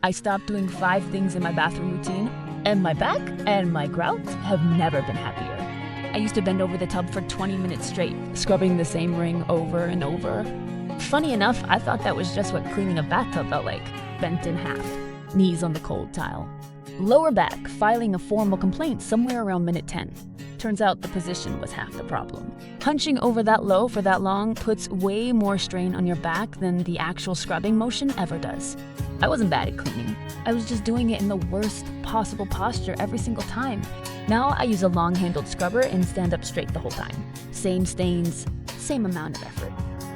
I stopped doing 5 things in my bathroom routine, and my back and my grout have never been happier. I used to bend over the tub for 20 minutes straight, scrubbing the same ring over and over. Funny enough, I thought that was just what cleaning a bathtub felt like, bent in half, knees on the cold tile. Lower back, filing a formal complaint somewhere around minute 10. Turns out the position was half the problem. Hunching over that low for that long puts way more strain on your back than the actual scrubbing motion ever does. I wasn't bad at cleaning. I was just doing it in the worst possible posture every single time. Now I use a long-handled scrubber and stand up straight the whole time. Same stains, same amount of effort.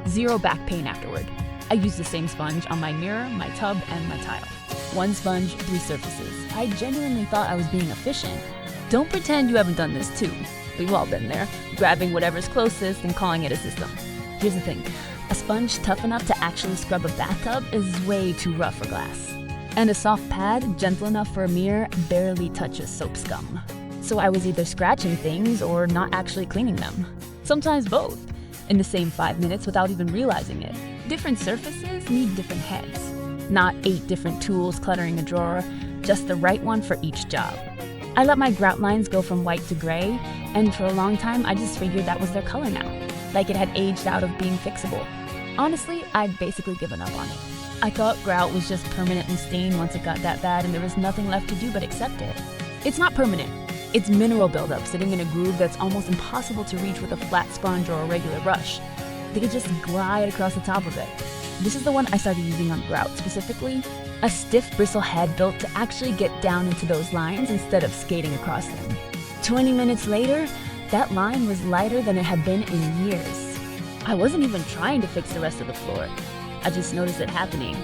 Zero back pain afterward. I use the same sponge on my mirror, my tub, and my tile. 1 sponge, 3 surfaces. I genuinely thought I was being efficient. Don't pretend you haven't done this too. We've all been there, grabbing whatever's closest and calling it a system. Here's the thing, a sponge tough enough to actually scrub a bathtub is way too rough for glass. And a soft pad, gentle enough for a mirror, barely touches soap scum. So I was either scratching things or not actually cleaning them. Sometimes both, in the same 5 minutes without even realizing it. Different surfaces need different heads. Not 8 different tools cluttering a drawer, just the right one for each job. I let my grout lines go from white to gray, and for a long time I just figured that was their color now, like it had aged out of being fixable. Honestly, I'd basically given up on it. I thought grout was just permanently stained once it got that bad and there was nothing left to do but accept it. It's not permanent. It's mineral buildup sitting in a groove that's almost impossible to reach with a flat sponge or a regular brush. They could just glide across the top of it. This is the one I started using on grout specifically. A stiff bristle head built to actually get down into those lines instead of skating across them. 20 minutes later, that line was lighter than it had been in years. I wasn't even trying to fix the rest of the floor. I just noticed it happening.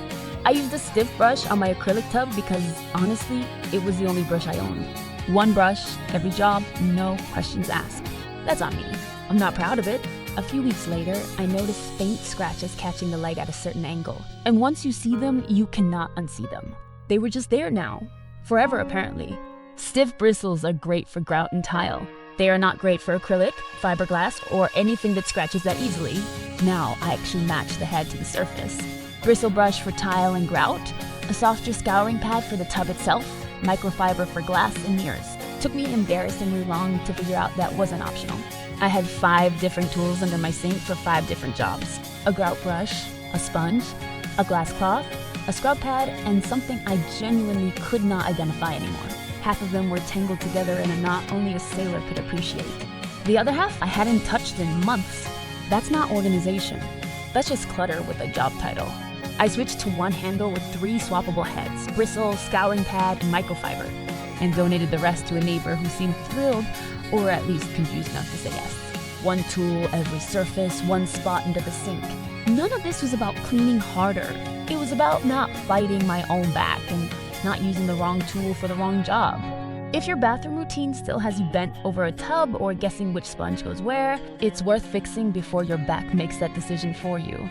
I used a stiff brush on my acrylic tub because, honestly, it was the only brush I owned. 1 brush, every job, no questions asked. That's on me. I'm not proud of it. A few weeks later, I noticed faint scratches catching the light at a certain angle. And once you see them, you cannot unsee them. They were just there now. Forever, apparently. Stiff bristles are great for grout and tile. They are not great for acrylic, fiberglass, or anything that scratches that easily. Now I actually match the head to the surface. Bristle brush for tile and grout, a softer scouring pad for the tub itself, microfiber for glass and mirrors. Took me embarrassingly long to figure out that wasn't optional. I had 5 different tools under my sink for 5 different jobs. A grout brush, a sponge, a glass cloth, a scrub pad, and something I genuinely could not identify anymore. Half of them were tangled together in a knot only a sailor could appreciate. The other half I hadn't touched in months. That's not organization. That's just clutter with a job title. I switched to 1 handle with 3 swappable heads, bristle, scouring pad, and microfiber, and donated the rest to a neighbor who seemed thrilled, or at least confused enough to say yes. 1 tool, every surface, 1 spot under the sink. None of this was about cleaning harder. It was about not fighting my own back and not using the wrong tool for the wrong job. If your bathroom routine still has you bent over a tub or guessing which sponge goes where, it's worth fixing before your back makes that decision for you.